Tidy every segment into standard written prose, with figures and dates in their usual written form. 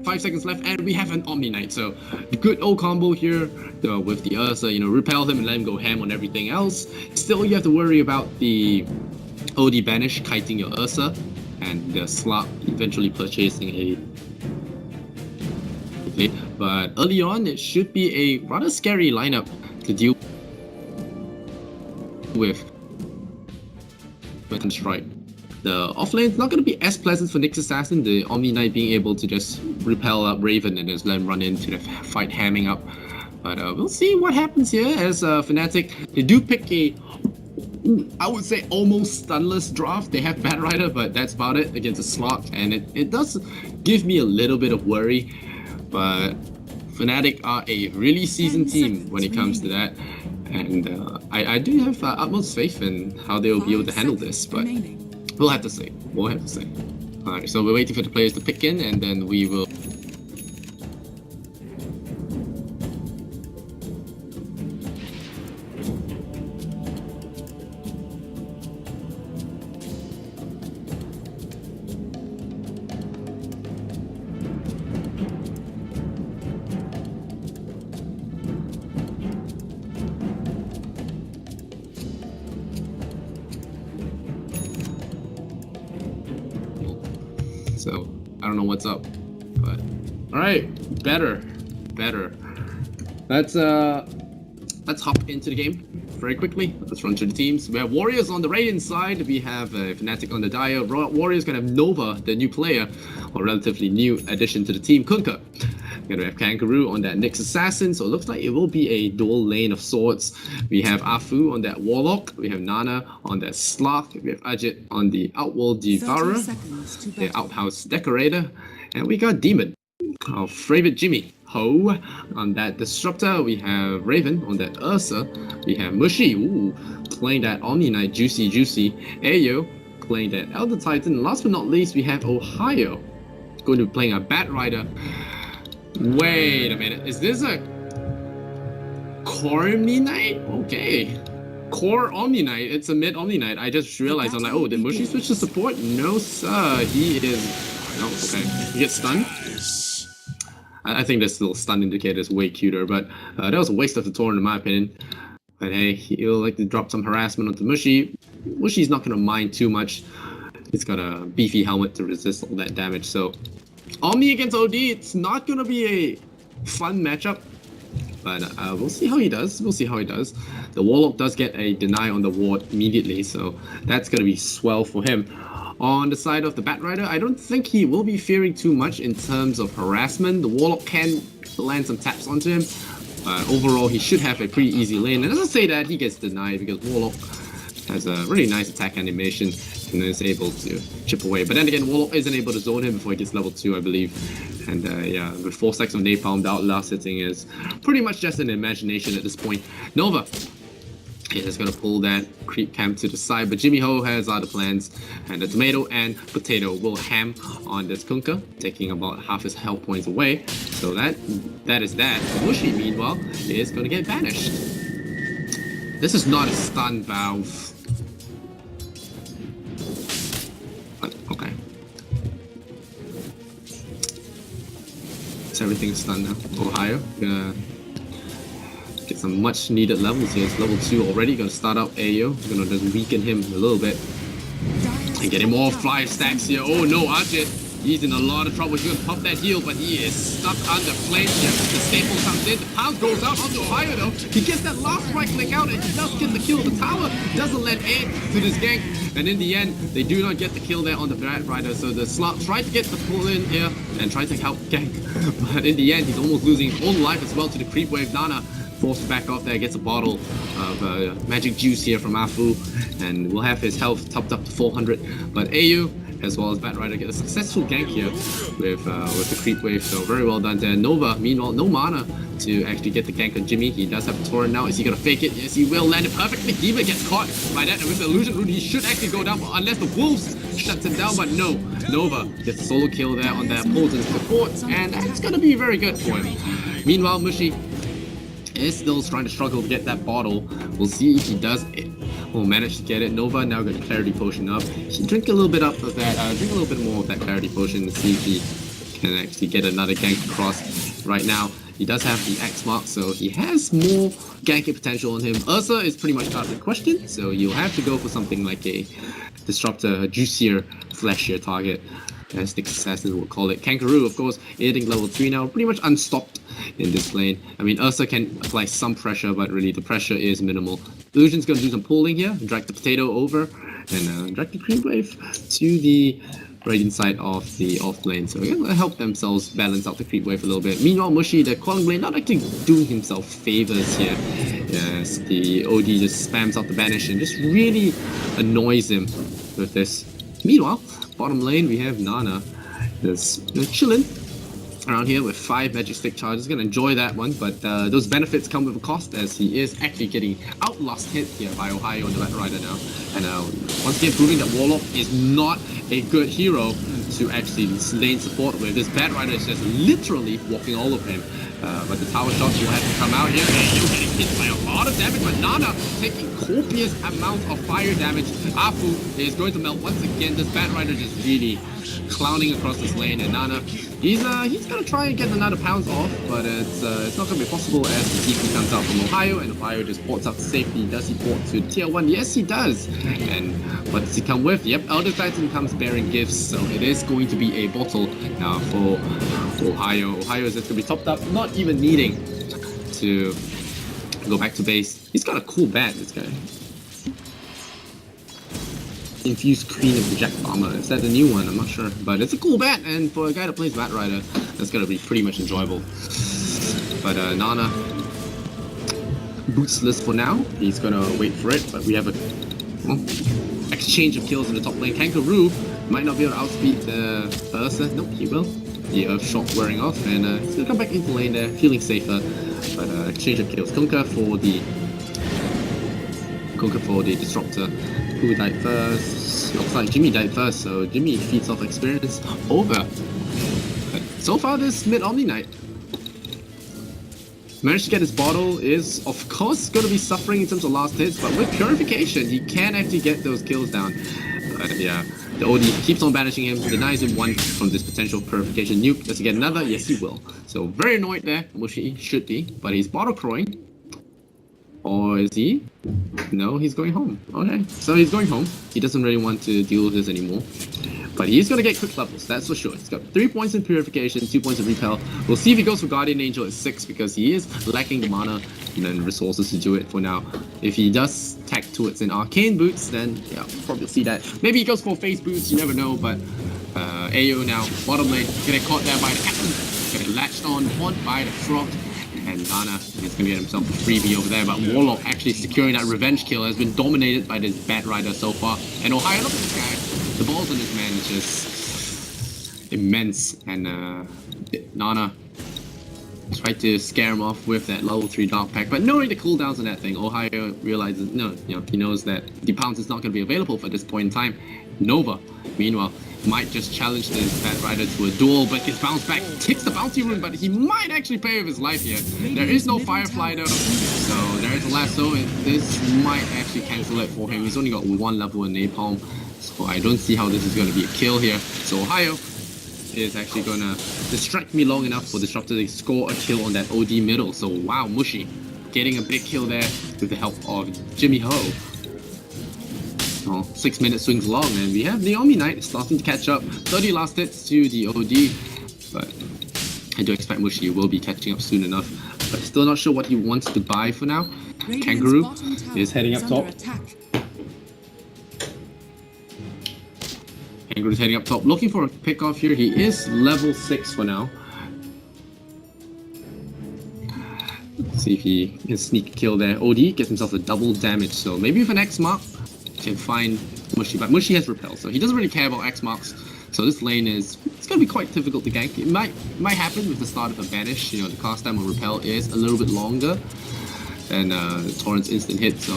5 seconds left, and we have an Omni Knight. So good old combo here with the Ursa. You know, repel him and let him go ham on everything else. Still, you have to worry about the OD banish kiting your Ursa, and the slot eventually purchasing a. But early on, it should be a rather scary lineup to deal with strike. The offlane is not going to be as pleasant for Nyx Assassin, the Omni Knight being able to just repel up Raven and just let him run into the fight hamming up. But we'll see what happens here as FNATIC. They do pick a, I would say, almost stunless draft. They have Bat Rider, but that's about it against a slot, and it does give me a little bit of worry. But FNATIC are a really seasoned team when it comes to that, and I do have utmost faith in how they will be able to handle this, but we'll have to see. We'll have to see. Alright, so we're waiting for the players to pick in, and then we will... So I don't know what's up, but all right, better. Let's hop into the game very quickly. Let's run through the teams. We have Warriors on the Radiant side. We have FNATIC on the Dire. Warriors gonna have Nova, the new player, or relatively new addition to the team. Kunkka. Gonna have Kangaroo on that Nyx Assassin, so it looks like it will be a dual lane of sorts. We have Afu on that Warlock, we have Nana on that Sloth, we have Ajit on the Outworld Devourer, the Outhouse Decorator, and we got Demon, our favorite Jimmy Ho on that Disruptor. We have Raven on that Ursa, we have Mushi, playing that Omni Knight, Juicy, Ayo playing that Elder Titan, and last but not least we have Ohio going to be playing a Bat Rider. Wait a minute, is this a Core Omni Knight? Okay. Core Omni Knight, it's a mid Omni Knight. I just realized, I'm like, oh, did Mushi switch to support? No, sir, he is... No, okay. He gets stunned? I think this little stun indicator is way cuter, but that was a waste of the Torrent in my opinion. But hey, he'll like to drop some harassment onto Mushi. Mushi's not gonna mind too much. He's got a beefy helmet to resist all that damage, so... Omni against OD, it's not going to be a fun matchup, but we'll see how he does. The Warlock does get a deny on the ward immediately, so that's going to be swell for him. On the side of the Bat Rider, I don't think he will be fearing too much in terms of harassment. The Warlock can land some taps onto him, but overall he should have a pretty easy lane. And as I say that, he gets denied because Warlock has a really nice attack animation and is able to chip away. But then again, Warlock isn't able to zone him before he gets level 2, I believe. And yeah, with 4 stacks of Napalm, the Outlast hitting is pretty much just an imagination at this point. Nova is going to pull that creep camp to the side, but Jimmy Ho has other plans, and the Tomato and Potato will ham on this Kunkka, taking about half his health points away. So that is that. Mushi, meanwhile, is going to get banished. This is not a stun valve. But, okay. So everything's stunned now. Ohio, gonna get some much needed levels here. It's level 2 already. Gonna start out Ayo. Gonna just weaken him a little bit. And getting more fly stacks here. Oh no, Ajit. He's in a lot of trouble. He's gonna pump that heal, but he is stuck under flame here. The staple comes in. The pound goes out onto Ohio though. He gets that last right click out and he does get the kill. The tower doesn't let aid to this gank. And in the end, they do not get the kill there on the Bat Rider. So the slot tried to get the pull in here and tried to help gank. But in the end, he's almost losing his own life as well to the creep wave. Nana forced back off there, gets a bottle of magic juice here from Afu. And we'll have his health topped up to 400. But AU, as well as Bat Rider, get a successful gank here with the creep wave, so very well done there. Nova, meanwhile, no mana to actually get the gank on Jimmy. He does have a torrent now. Is he gonna fake it? Yes, he will. Land it perfectly. Demon gets caught by that, and with the illusion rune, he should actually go down, unless the wolves shuts him down, but no. Nova gets a solo kill there on that Potent support, and that's gonna be very good for him. Meanwhile, Mushi is still trying to struggle to get that bottle. We'll see if he does it. Will manage to get it. Nova now got the clarity potion up. He should drink a little bit up of that, drink a little bit more of that clarity potion to see if he can actually get another gank across. Right now, he does have the X mark, so he has more ganking potential on him. Ursa is pretty much out of the question, so you'll have to go for something like a disruptor, a juicier, fleshier target, as the assassins would call it. Kangaroo, of course, hitting level 3 now, pretty much unstopped in this lane. I mean, Ursa can apply some pressure, but really the pressure is minimal. Illusion's going to do some pulling here, drag the potato over, and drag the creep wave to the right inside of the off lane. So they're going to help themselves balance out the creep wave a little bit. Meanwhile, Mushi, the Quelling Blade, not actually doing himself favors here. Yes, the OD just spams out the banish and just really annoys him with this. Meanwhile, bottom lane, we have Nana just chilling around here with 5 magic stick charges. Gonna enjoy that one, but those benefits come with a cost, as he is actually getting outlast hit here by Ohio on the Bat Rider now. And once again proving that Warlock is not a good hero to actually lane support with. This Bat Rider is just literally walking all over him. But the tower shots will have to come out here, and you're getting hit by a lot of damage, but Nana taking copious amounts of fire damage. Afu is going to melt once again. This Bat Rider just really clowning across this lane, and Nana, he's gonna try and get another pounce off, but it's not gonna be possible as the TP comes out from Ohio, and Ohio just ports out to safety. Does he port to tier 1? Yes, he does. And what does he come with? Yep, Elder Titan comes bearing gifts, so it is going to be a bottle now for Ohio. Ohio is just gonna be topped up, not even needing to go back to base. He's got a cool bat, this guy. Infused Queen of the Jack Bomber. Is that the new one? I'm not sure, but it's a cool bat, and for a guy that plays Bat Rider, that's gonna be pretty much enjoyable. But Nana, bootsless for now. He's gonna wait for it, but we have a exchange of kills in the top lane. Kangaroo might not be able to outspeed the Ursa. Nope, he will. The Earth Shock wearing off, and he's gonna come back into lane there, feeling safer. But exchange of kills. Kunkka for the Disruptor. Who died first? Looks like Jimmy died first, so Jimmy feeds off experience over. But so far, this mid Omni Knight managed to get his bottle, is of course going to be suffering in terms of last hits, but with Purification, he can actually get those kills down. But yeah, the OD keeps on banishing him, denies him one from this potential Purification nuke. Does he get another? Yes, he will. So very annoyed there, which he should be, but he's bottle crowing. Or is he? No, he's going home. Okay, so he's going home. He doesn't really want to deal with this anymore. But he's going to get quick levels, that's for sure. He's got 3 points in Purification, 2 points in Repel. We'll see if he goes for Guardian Angel at 6, because he is lacking the mana and then resources to do it for now. If he does tack towards an Arcane Boots, then yeah, we'll probably see that. Maybe he goes for Phase Boots, you never know, but AO now, bottom lane, getting caught there by the Captain. Getting latched on by the Frog. And Nana is going to get himself a freebie over there, but Warlock actually securing that revenge kill, has been dominated by this Bat Rider so far. And Ohio, look at this guy. The balls on this man is just immense. And Nana tried to scare him off with that level 3 Dark Pack, but knowing the cooldowns on that thing, Ohio realizes, he knows that the pounce is not going to be available for this point in time. Nova, meanwhile, might just challenge this Bat Rider to a duel, but his bounce back takes the bounty rune, but he might actually pay with his life here. There is no Firefly though, so there is a lasso, and this might actually cancel it for him. He's only got 1 level in Napalm, so I don't see how this is going to be a kill here. So Ohio is actually going to distract me long enough for Disruptor to score a kill on that OD middle. So wow, Mushi getting a big kill there with the help of Jimmy Ho. 6 minute swings long, and we have the Omni Knight starting to catch up. 30 last hits to the OD, but I do expect Mushi will be catching up soon enough. But still not sure what he wants to buy for now. Kangaroo is heading up top. Kangaroo is heading up top, looking for a pick off here. He is level 6 for now. Let's see if he can sneak a kill there. OD gets himself a double damage, so maybe with an X mark can find Mushi, but Mushi has Repel, so he doesn't really care about X marks. So this lane it's going to be quite difficult to gank. It might happen with the start of a banish. The cast time of Repel is a little bit longer than Torrent's instant hit, so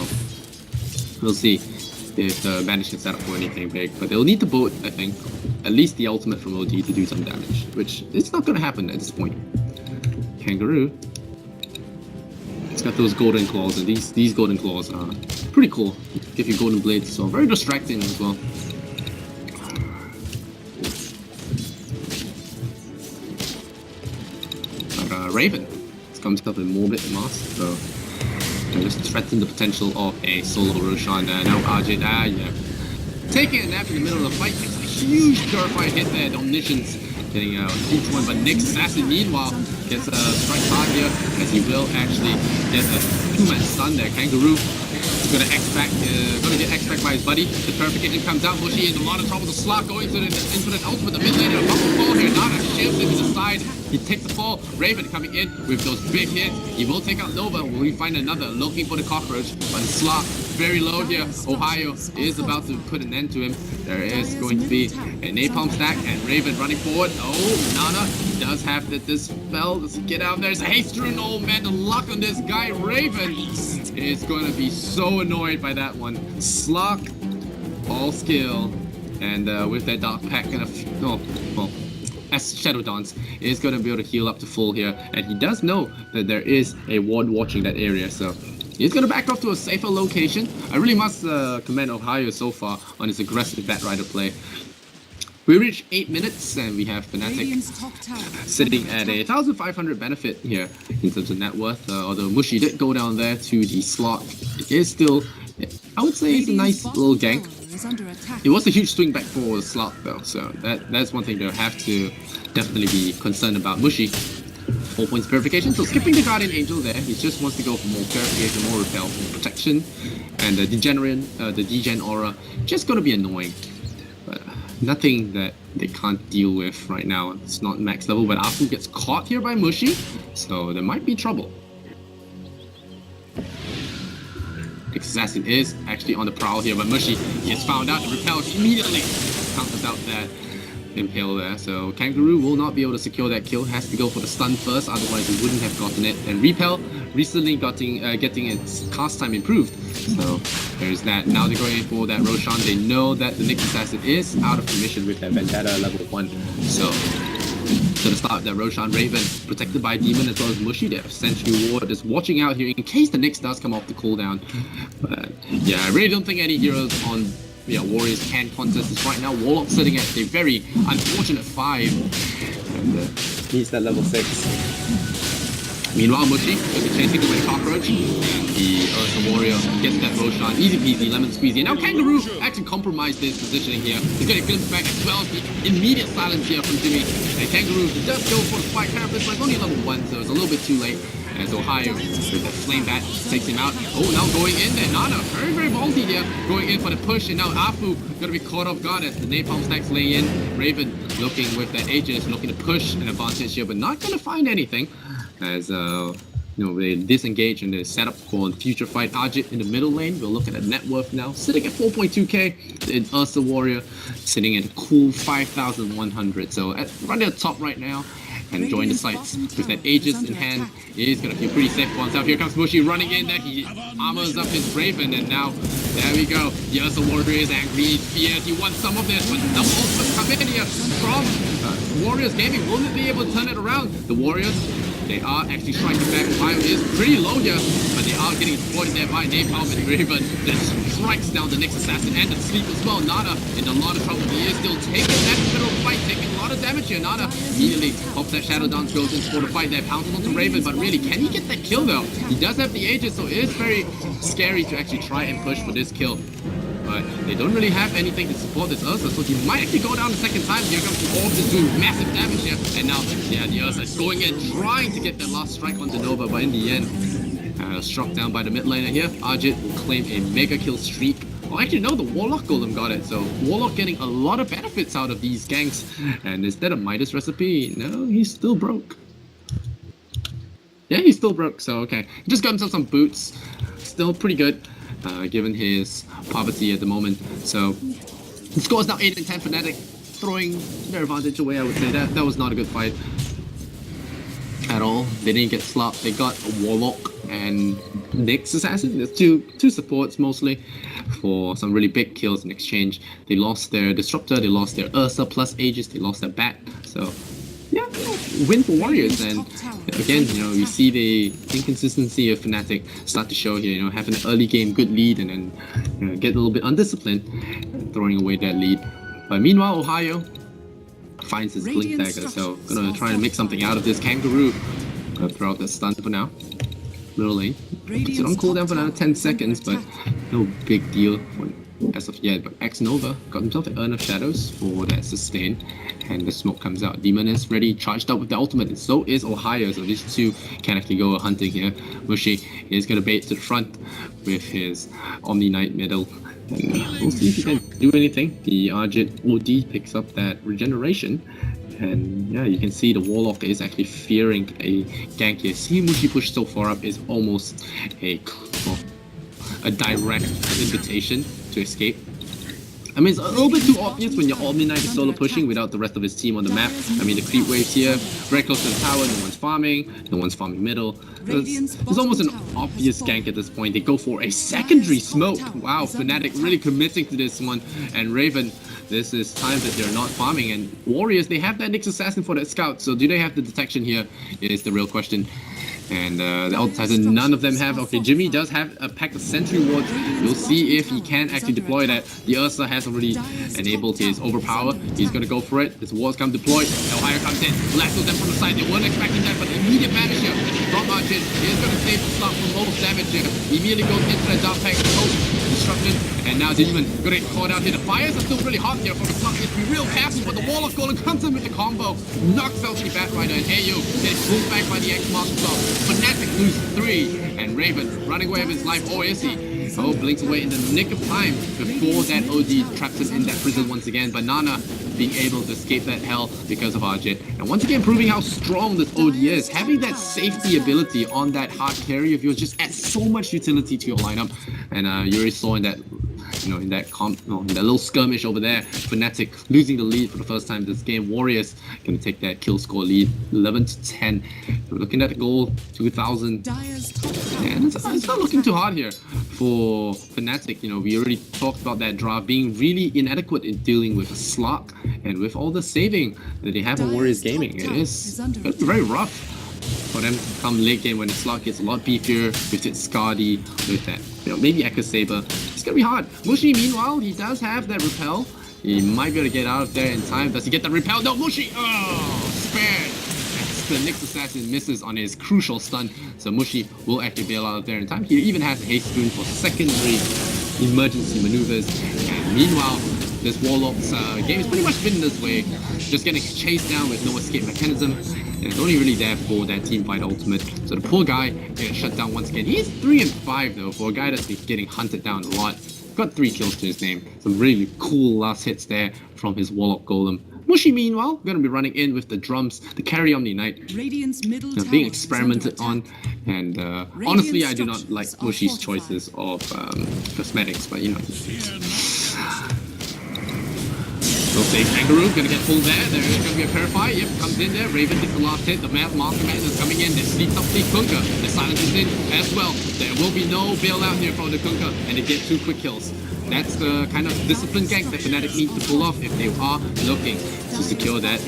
we'll see if the banish is set up for anything big. But they'll need to boat, I think, at least the ultimate from OD to do some damage, which is not going to happen at this point. Kangaroo, it's got those golden claws, and these golden claws are pretty cool. Give you golden blades, so very distracting as well. Raven. It's comes up with more bit mask, so just threaten the potential of a solo Roshan. Now Ajit, yeah. Taking a nap in the middle of the fight, takes a huge purified hit there. Omniscience getting a huge one, but Nick's assassin meanwhile gets a strike hard here, as he will actually get a 2-man stun there. Kangaroo is gonna get X back by his buddy. The purification comes out. Mushi in a lot of trouble. The slot going into the ultimate. The mid lane, a bubble fall here. Nana shields him to the side. He takes the fall. Raven coming in with those big hits. He will take out Nova. Will we find another? Looking for the cockroach, but the slot very low here. Ohio is about to put an end to him. There is going to be a napalm stack and Raven running forward. Oh, Nana does have the dispel. Let's get out there. It's a haste rune. Oh man, the luck on this guy. Raven is going to be so annoyed by that one. Slug, all skill, and with that dark pack and as Shadow Dance is going to be able to heal up to full here, and he does know that there is a ward watching that area, so he's going to back off to a safer location. I really must commend Ohio so far on his aggressive Batrider play. We reached 8 minutes and we have FNATIC sitting at a 1,500 benefit here in terms of net worth. Although Mushi did go down there to the slot, it is still, I would say, it's a nice little gank. It was a huge swing back for the slot though, so that's one thing they'll have to definitely be concerned about. Mushi, 4 points purification, so skipping the Guardian Angel there, he just wants to go for more purification, more repel, more protection, and the degen aura, just gonna be annoying. But nothing that they can't deal with right now. It's not max level, but Afu gets caught here by Mushi, so there might be trouble. Assassin is actually on the prowl here, but Mushi gets found out and repels immediately. Counters out that impale there, so Kangaroo will not be able to secure that kill. Has to go for the stun first, otherwise he wouldn't have gotten it. And Repel recently getting its cast time improved, so there's that. Now they're going for that Roshan. They know that the Nick Assassin is out of commission with that Vendetta level 1, so to the start, that Roshan Raven protected by Demon as well as Mushi there. Sentry Ward is watching out here in case the Nyx does come off the cooldown. But yeah, I really don't think any heroes on Warriors can contest this right now. Warlock sitting at a very unfortunate 5 and needs that level 6. Meanwhile, Mushi will be chasing away Cockroach. The Warrior gets that Roshan, easy peasy, lemon squeezy. Now Kangaroo actually compromised his positioning here. He's getting a glimpse back as well as the immediate silence here from Jimmy. And Kangaroo does go for the spike Carapace, but it's only level 1, so it's a little bit too late. As Ohio with that flame bat takes him out. Oh, now going in there, Nana, very, very ballsy here, going in for the push, and now Afu gonna be caught off guard as the napalm stacks lay in. Raven looking with that Aegis, looking to push an advantage here, but not gonna find anything. As they disengage and they set up for a future fight. Ajit in the middle lane. We'll look at the net worth now, sitting at 4.2k. In Ursa Warrior sitting at a cool 5,100. So right at the top right now. And join the sights with that Aegis in hand. He's gonna feel pretty safe for himself. Here comes Mushi running in there. He armors up his Raven, and now there we go. The Ursa Warrior is angry, he's fierce. He wants some of this, but the ultimate come in here from Warriors Gaming. Will they be able to turn it around? The Warriors, they are actually striking back. Ohio is pretty low here, but they are getting exploited there by Napalm and Raven. That strikes down the next assassin and the sleep as well. Nana in a lot of trouble. He is still taking that middle fight, taking a lot of damage here. Nana immediately hopes that Shadow Dance goes in for the fight there, pounces onto Raven, but really, can he get that kill though? He does have the Aegis, so it is very scary to actually try and push for this kill. But they don't really have anything to support this Ursa, so he might actually go down the second time. Here comes the Orbs is doing massive damage here, and now, yeah, the Ursa is going in, trying to get that last strike onto Nova, but in the end, struck down by the mid laner here. Ajit will claim a mega kill streak. Well, actually, no, the Warlock Golem got it, so Warlock getting a lot of benefits out of these ganks. And instead of Midas recipe, no, he's still broke. Yeah, he's still broke, so okay. He just got himself some boots. Still pretty good, given his poverty at the moment. So, the score is now 8 and 10 FNATIC, throwing their advantage away, I would say. That was not a good fight at all. They didn't get slapped. They got a Warlock and Nyx Assassin. There's two supports mostly for some really big kills in exchange. They lost their Disruptor, they lost their Ursa plus Aegis, they lost their Bat. So yeah, win for Warriors. And again, you see the inconsistency of FNATIC start to show here. Having an early game good lead and then get a little bit undisciplined, throwing away that lead. But meanwhile, Ohio finds his Blink Dagger, so gonna try and make something out of this. Kangaroo Gonna throw out the stun for now. Middle lane. Puts it on cooldown for another 10 seconds, but no big deal as of yet. But X-Nova got himself an Urn of Shadows for that sustain, and the smoke comes out. Demon is ready, charged up with the ultimate, and so is Ohio, so these two can actually go hunting here. Mushi is going to bait to the front with his Omni Knight middle. And we'll see if he can do anything. The Argit OD picks up that regeneration. And yeah, you can see the Warlock is actually fearing a gank here. Seeing Mushi push so far up is almost a direct invitation to escape. I mean, it's a little bit too obvious when your Omni Knight is solo pushing without the rest of his team on the map. I mean, the creep waves here, very close to the tower, no one's farming middle. It's almost an obvious gank at this point. They go for a secondary smoke. Wow, FNATIC really committing to this one. And Raven, this is time that they're not farming. And Warriors, they have that Nyx Assassin for that scout. So do they have the detection here is the real question. And the Alt Titan, none of them have. Okay, Jimmy does have a pack of sentry wards. We'll see if he can actually deploy that. The Ursa has already enabled his overpower. He's gonna go for it. His wards come deployed. Ohio comes in, lassos them from the side. They weren't expecting that, but the immediate vanish here from Argit is gonna save the slot from most damage here. He immediately goes into the dark pack, destruction, and now Demon gonna get caught out here. The fires are still really hot here from the slot. It's be real careful, but the Warlock Golem comes in with the combo, knocks out the Batrider, and AU gets pulled back by the X-Master. FNATIC loses 3, and Raven running away with his life. Oh, is he? Oh, blinks away in the nick of time before that OD traps him in that prison once again. But Nana being able to escape that hell because of Argit. And once again, proving how strong this OD is. Having that safety ability on that hard carry of yours just adds so much utility to your lineup. And you already saw in that, in that little skirmish over there, FNATIC losing the lead for the first time this game. Warriors gonna take that kill score lead, 11-10. We're looking at the goal, 2,000. And it's not looking too hard here for FNATIC. We already talked about that draft being really inadequate in dealing with Slug, and with all the saving that they have on Warriors Gaming, it's very rough for them to come late game when the Slug gets a lot beefier with its Skadi, with that, maybe Echo Saber. It's gonna be hard. Mushi, meanwhile, he does have that repel. He might be able to get out of there in time. Does he get the repel? No, Mushi! Oh, spared! The Nyx Assassin misses on his crucial stun, so Mushi will actually bail out of there in time. He even has a haste rune for secondary emergency maneuvers. And meanwhile, this Warlock's game is pretty much been this way, just getting chased down with no escape mechanism. And it's only really there for that team fight ultimate. So the poor guy gets shut down once again. He's 3-5 though, for a guy that's been getting hunted down a lot. Got 3 kills to his name. Some really cool last hits there from his Warlock Golem. Mushi, meanwhile, going to be running in with the drums, the carry Omni Knight, being experimented on. And honestly, I do not like Mushi's choices of cosmetics, but We'll save Kangaroo, gonna get pulled there. There is gonna be a Purify. Yep, comes in there. Raven gets the last hit. The Masterman is coming in. They sleep up the Kunkka. The silence is in as well. There will be no bailout here from the Kunkka, and they get 2 quick kills. That's the kind of disciplined gank that FNATIC needs to pull off if they are looking to secure that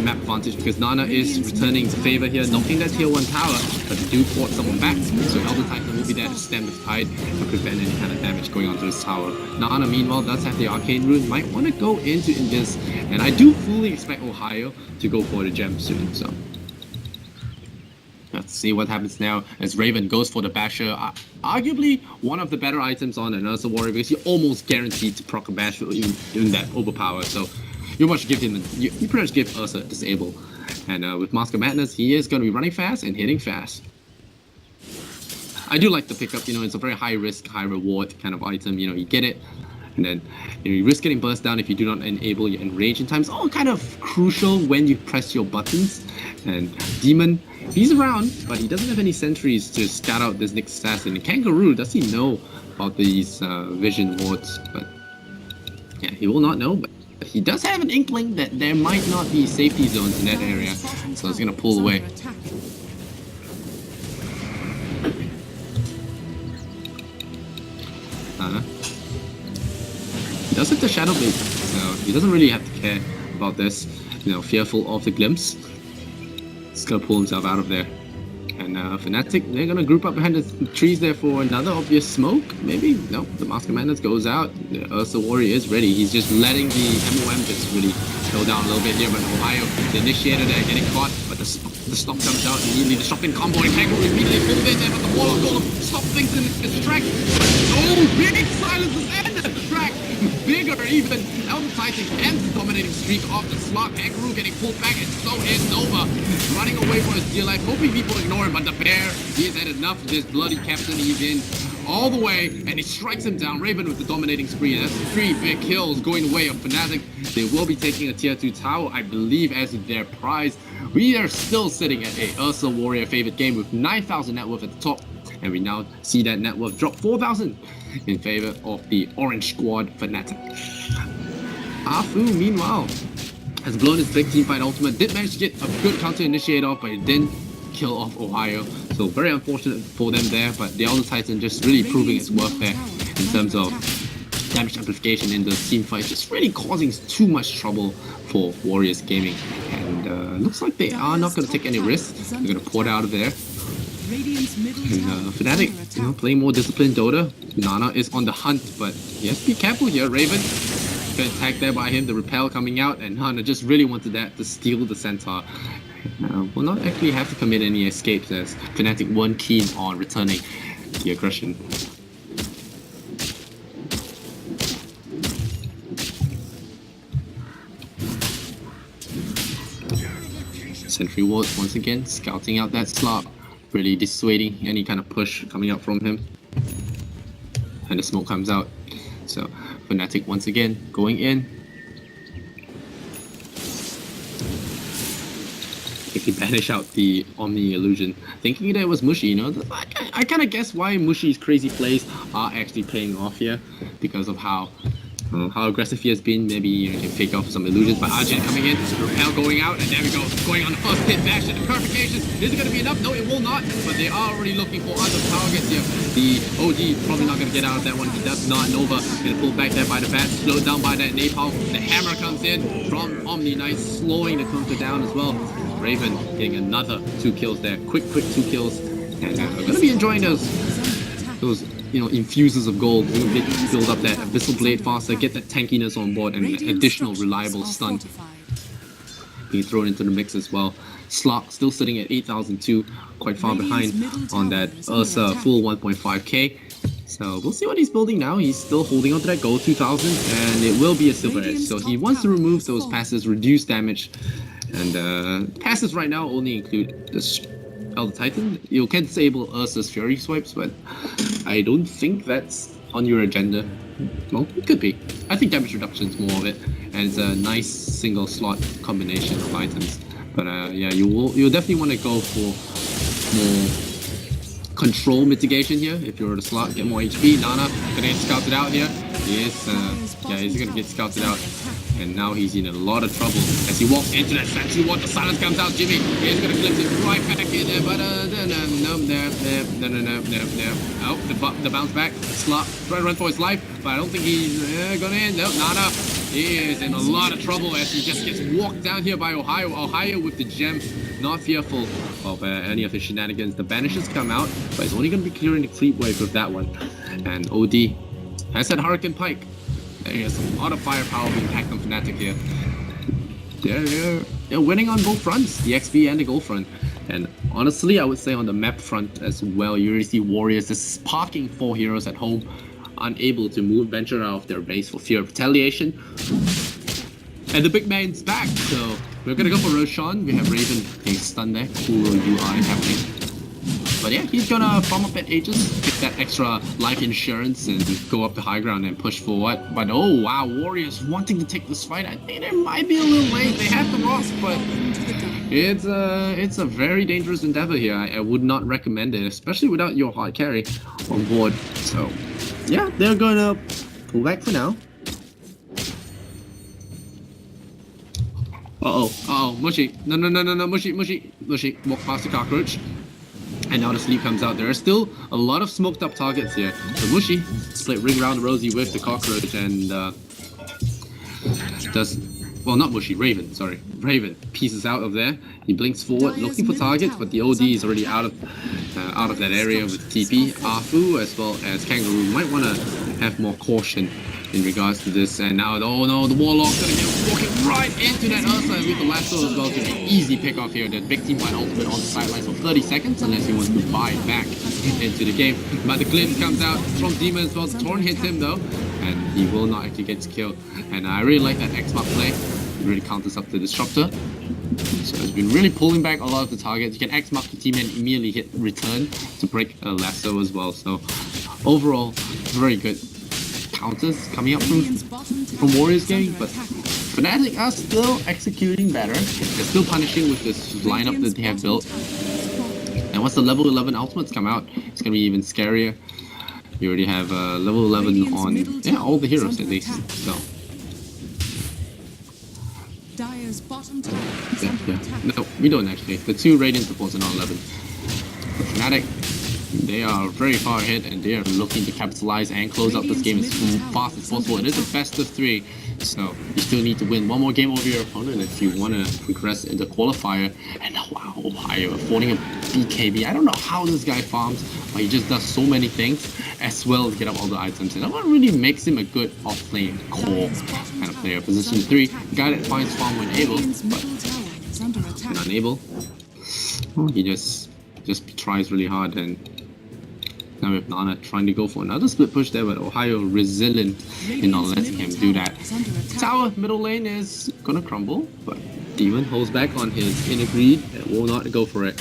map advantage, because Nana is returning to favor here, knocking that tier 1 tower, but they do port someone back, so Elder Titan will be there to stem the tide and prevent any kind of damage going onto this tower. Nana, meanwhile, does have the Arcane Rune, might want to go into this, and I do fully expect Ohio to go for the gem soon, so let's see what happens now as Raven goes for the Basher. Arguably one of the better items on an Ursa Warrior, because you're almost guaranteed to proc a Basher in that overpower, so you pretty much give Ursa disable. And with Mask of Madness, he is going to be running fast and hitting fast. I do like the pickup, it's a very high risk, high reward kind of item. You get it, and then you risk getting burst down if you do not enable your enrage in time. It's all kind of crucial when you press your buttons. And Demon, he's around, but he doesn't have any sentries to scout out this Nyx Assassin. And Kangaroo, does he know about these vision wards? But yeah, he will not know. But he does have an inkling that there might not be safety zones in that area, so he's gonna pull away. He does have the Shadow Blade, so he doesn't really have to care about this, fearful of the glimpse. He's gonna pull himself out of there. And FNATIC, they're gonna group up behind the trees there for another obvious smoke. Maybe? No, the Mask of Madness goes out. The Ursa Warrior is ready. He's just letting the MOM just really go down a little bit here. But Ohio, the initiator there, getting caught. But the The stop comes out immediately. The shopping combo and Kangaroo immediately pulled in there, but the Warlock Golem stopped things in its track. Oh, big silence has ended the track. Bigger even. Elder Titan ends the dominating streak of the slot. Kangaroo getting pulled back, and so is Nova. Running away for his dear life, hoping people ignore him, but the bear, he has had enough of this bloody captain. He's in all the way, and he strikes him down. Raven with the dominating spree. That's 3 big kills going the way of FNATIC. They will be taking a tier 2 tower, I believe, as their prize. We are still sitting at a Ursa Warrior favorite game with 9,000 net worth at the top, and we now see that net worth drop 4,000 in favor of the Orange Squad FNATIC. Afu, meanwhile, has blown his big teamfight ultimate. Did manage to get a good counter initiate off, but it didn't kill off Ohio. So very unfortunate for them there, but the Elder Titan just really proving its worth there in terms of damage amplification in the team fight, just really causing too much trouble for Warriors Gaming. And looks like they are not going to take any risks. They're going to pour it out of there. And FNATIC, you know, playing more disciplined Dota. Nana is on the hunt, but he has to be careful here. Raven got attacked there by him, the repel coming out, and Hana just really wanted that to steal the centaur. Will not actually have to commit any escapes, as FNATIC weren't keen on returning the aggression. Sentry Wards once again scouting out that slot, really dissuading any kind of push coming out from him. And the smoke comes out. So FNATIC once again going in. If he banish out the Omni Illusion, thinking that it was Mushi, you know, I kind of guess why Mushi's crazy plays are actually paying off here, because of how aggressive he has been. Maybe you can pick off some illusions, but Arjun coming in, repel going out, and there we go, going on the first hit bash, and the purification, is it going to be enough? No, it will not, but they are already looking for other targets here. The OG probably not going to get out of that one. He does not. Nova going to pull back there by the bat, slowed down by that napalm. The hammer comes in from Omni Knight, slowing the counter down as well. Raven getting another 2 kills there, quick 2 kills, and we're going to be enjoying those you know, infuses of gold. We're going to build up that Abyssal Blade faster, get that tankiness on board, and an additional reliable stun being thrown into the mix as well. Slot still sitting at 8,002, quite far behind on that Ursa full 1.5k. So we'll see what he's building now. He's still holding on to that gold 2,000, and it will be a silver edge. So he wants to remove those passes, reduce damage, and passes right now only include this Elder Titan. You can disable Ursa's Fury swipes, but I don't think that's on your agenda. Well, it could be. I think damage reduction is more of it, and it's a nice single slot combination of items. But yeah, you'll definitely want to go for more control mitigation here. If you're the slot, get more HP. Nana gonna get scouted out here. Yes, yeah, he's gonna get scouted out. And now he's in a lot of trouble as he walks into that Sentry Ward. The silence comes out. Jimmy is going to glimpse it right back in there, but no. Oh, the bounce back. Slot trying to run for his life, but I don't think he's going to end. Nope, Nana. He is in a lot of trouble as he just gets walked down here by Ohio. Ohio with the gem, not fearful of any of his shenanigans. The banishes come out, but he's only going to be clearing the fleet wave with that one. And OD has that Hurricane Pike. There's a lot of firepower being packed on FNATIC here. They're winning on both fronts, the XP and the gold front. And honestly, I would say on the map front as well, you really see Warriors just parking 4 heroes at home, unable to venture out of their base for fear of retaliation. And the big man's back, so we're gonna go for Roshan. We have Raven being stunned there, cool UI happening. But yeah, he's gonna farm up at Aegis, get that extra life insurance, and go up the high ground and push forward. But oh wow, Warriors wanting to take this fight. I think it might be a little late. They have the Ross, but it's a very dangerous endeavor here. I would not recommend it, especially without your hard carry on board. So yeah, they're gonna pull back for now. Uh-oh, Mushy. No, Mushy. Walk past the cockroach. And now the sleep comes out. There are still a lot of smoked up targets here. So Mushy split ring round Rosie with the cockroach and does well, not Mushi, Raven, sorry. Raven pieces out of there. He blinks forward, looking for targets, but the OD is already out of that area with TP. Afu as well as Kangaroo might want to have more caution in regards to this. And now, oh no, the Warlock's gonna get walking right into that Ursa with the lasso as well. It's gonna be easy pick off here. That big team wide ultimate on the sidelines for 30 seconds unless he wants to buy it back into the game. But the glimpse comes out from Demon as well. Torn hits him though, and he will not actually get killed. And I really like that X-Mark play. It really counters up the Disruptor. So it's been really pulling back a lot of the targets. You can X-Mark the team and immediately hit return to break a lasso as well. So overall, very good counters coming up from Warriors game, but FNATIC are still executing better. They're still punishing with this lineup that they have built. And once the level 11 ultimates come out, it's gonna be even scarier. You already have level 11 on all the heroes at least. So no, we don't actually. The two Radiant supports are not 11. But FNATIC, they are very far ahead and they are looking to capitalize and close out this game as fast as possible. It is a best of 3, so you still need to win one more game over your opponent if you want to progress in the qualifier. And wow, Ohio affording a BKB. I don't know how this guy farms, but he just does so many things as well as get up all the items. And that one really makes him a good off-lane core kind of player. Position 3, guy that finds farm when able, but when unable, he just tries really hard. And now we have Nana trying to go for another split push there, but Ohio resilient in not letting him do that. Tower middle lane is gonna crumble, but Demon holds back on his inner greed and will not go for it.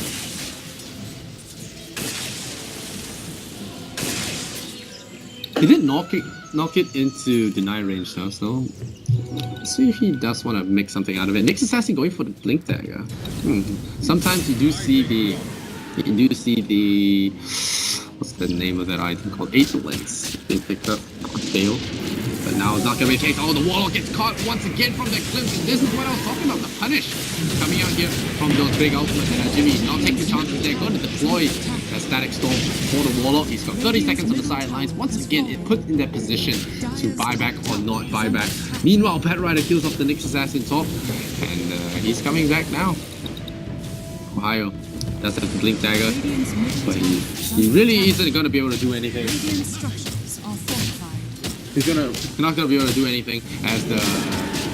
He did knock it into deny range though, so let's see if he does want to make something out of it. Nyx Assassin going for the blink dagger. Sometimes you do see the what's the name of that item called? Angel Lens being picked up, fail. But now it's not gonna be the case. Oh, the Warlock gets caught once again from that glimpse. And this is what I was talking about, the punish coming out here from those big ultimates. And Jimmy not taking the chances there, going to deploy that Static Storm for the Warlock. He's got 30 seconds on the sidelines. Once again, it puts in that position to buy back or not buy back. Meanwhile, Bat Rider kills off the Nyx Assassin top, and he's coming back now. Ohio does have the blink dagger, but he really isn't going to be able to do anything. He's not going to be able to do anything as the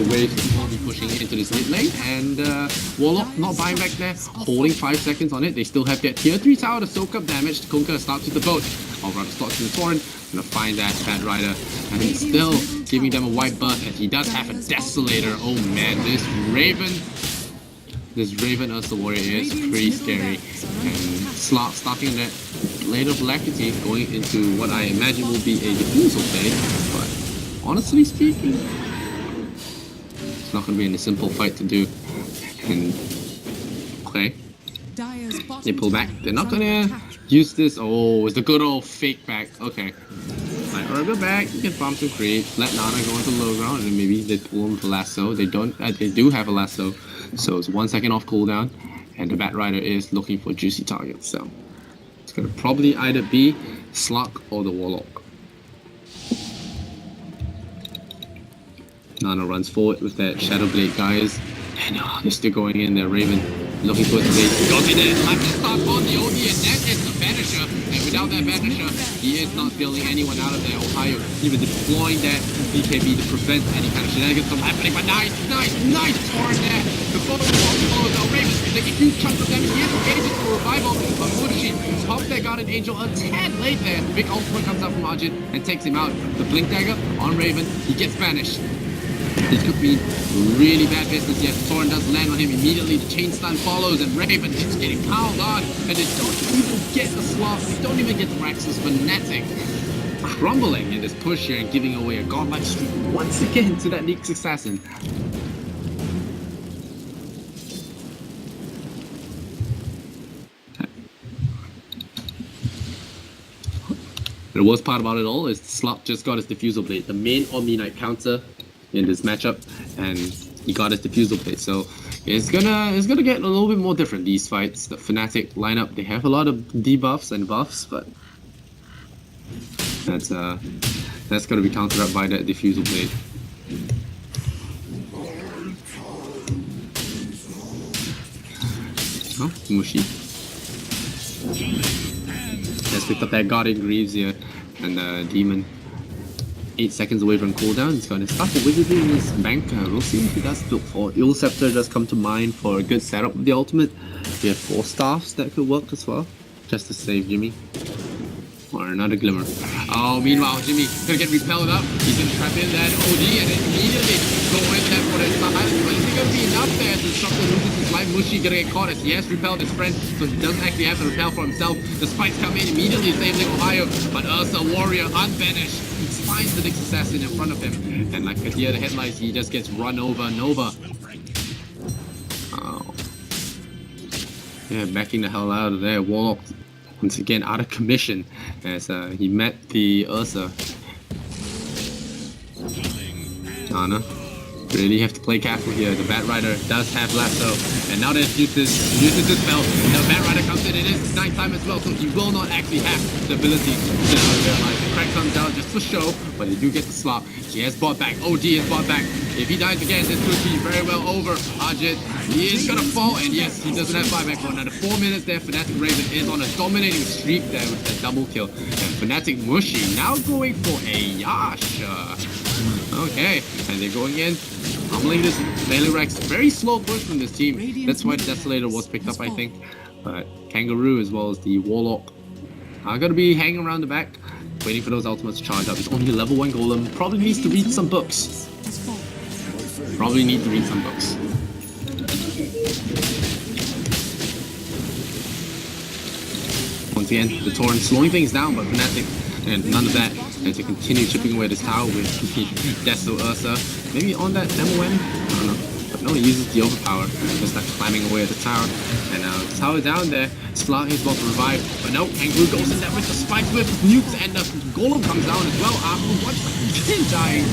waves will be pushing into this mid lane, and Warlock not buying back there, holding 5 seconds on it. They still have that tier 3 tower to soak up damage. Kunkka starts with the boat, or rather starts with the Torrent, gonna find that Bat Rider, and he's still giving them a white buff, and he does have a Desolator. Oh man, this Raven Ursa Warrior is pretty scary, and starting that Blade of Blackity going into what I imagine will be a defusal phase, but honestly speaking, it's not going to be a simple fight to do. And okay, they pull back. They're not going to use this. Oh, it's the good old fake back. Okay, like, or go back. You can farm some creeps. Let Nana go into low ground, and maybe they pull him the lasso. They don't. They do have a lasso, so it's 1 second off cooldown, and the Bat Rider is looking for juicy targets. So it's going to probably either be Slug or the Warlock. Nana runs forward with that Shadow Blade, guys. And they're still going in there. Raven looking towards the base. Goes in there, left to start on the OD, and that is the Vanisher. And without that Vanisher, he is not feeling anyone out of there. Ohio even deploying that BKB to prevent any kind of shenanigans from happening. But nice torn there. The follow out. Raven taking huge chunks of damage. He is engaging for revival. But Mushi top that Guardian Angel a tad late there. The big ultimate comes out from Arjun and takes him out. The Blink Dagger on Raven. He gets banished. This could be really bad business. Yes, Soren does land on him immediately. The chain stun follows, and Raven is getting piled on. And they don't even get the slot. They don't even get the Raxus. FNATIC crumbling in this push here and giving away a godlike streak once again to that Nyx Assassin. The worst part about it all is Slop just got his Diffusal Blade, the main Omni Knight counter in this matchup, and he got his Diffusal Blade. So it's gonna get a little bit more different, these fights. The FNATIC lineup, they have a lot of debuffs and buffs, but that's gonna be countered up by that Diffusal Blade. Mushi. Just picked up that Guardian Greaves here, and Demon. 8 seconds away from cooldown. He's going to start the Wizardry in his bank. We'll see if he does build for Ill Scepter. Does come to mind for a good setup of the ultimate. We have 4 staffs that could work as well, just to save Jimmy. Or another Glimmer. Oh, meanwhile, Jimmy gonna get repelled up. He's gonna trap in that OD and immediately go in there for the silence. But is it gonna be enough there to stop the Lucius' life? Mushi gonna get caught as he has repelled his friend, so he doesn't actually have to repel for himself. The spikes come in immediately, saving Ohio. But Ursa Warrior unbanished. He finds the next assassin in front of him. And like the other headlights, he just gets run over. Nova. Oh. Yeah, backing the hell out of there. Warlock once again out of commission as he met the Ursa. Ana, really have to play careful here. The Bat Rider does have lasso, and now that uses his spell, the Bat Rider comes in. It is nighttime as well, so he will not actually have the ability to realize the crack comes down just for show, but he do get the slot. He has bought back. OD is bought back. If he dies again, this could be very well over. Ajit, he is gonna fall, and yes, he doesn't have buyback for another 4 minutes there. FNATIC Raven is on a dominating streak there with that double kill. And FNATIC Mushi now going for a Yasha. Okay, and they're going in, pummeling this melee Rex. Very slow push from this team. That's why the Desolator was picked up, I think. But Kangaroo as well as the Warlock are gonna be hanging around the back, waiting for those ultimates to charge up. It's only a level 1 golem. Probably needs to read some books. Probably need to read some books. Once again, the Torrent slowing things down, but FNATIC and none of that. And to continue chipping away this tower with the Deso Ursa. Maybe on that MOM? I don't know. But no, he uses the overpower. Just like climbing away at the tower. And now the tower down there. Slar is about to revive. But no, Kangaroo goes in there with the spikes with nukes. And the Golem comes down as well after once again dying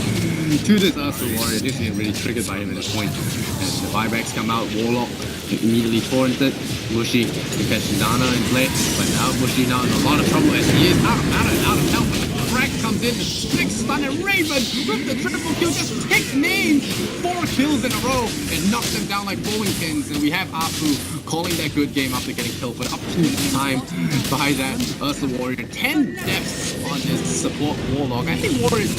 to this Ursa Warrior. This is really triggered by him at this point. And the buybacks come out. Warlock immediately torrented. Mushi can catch Dana in play. But now Mushi now in a lot of trouble as he is out of mana and out of health. Crack comes in, the big stun, and Raven with the triple kill just picks names. 4 kills in a row and knocks them down like bowling pins. And we have Apu calling that good game after getting killed for the opportunity time by that Ursa Warrior. 10 deaths on his support Warlock. I think Warriors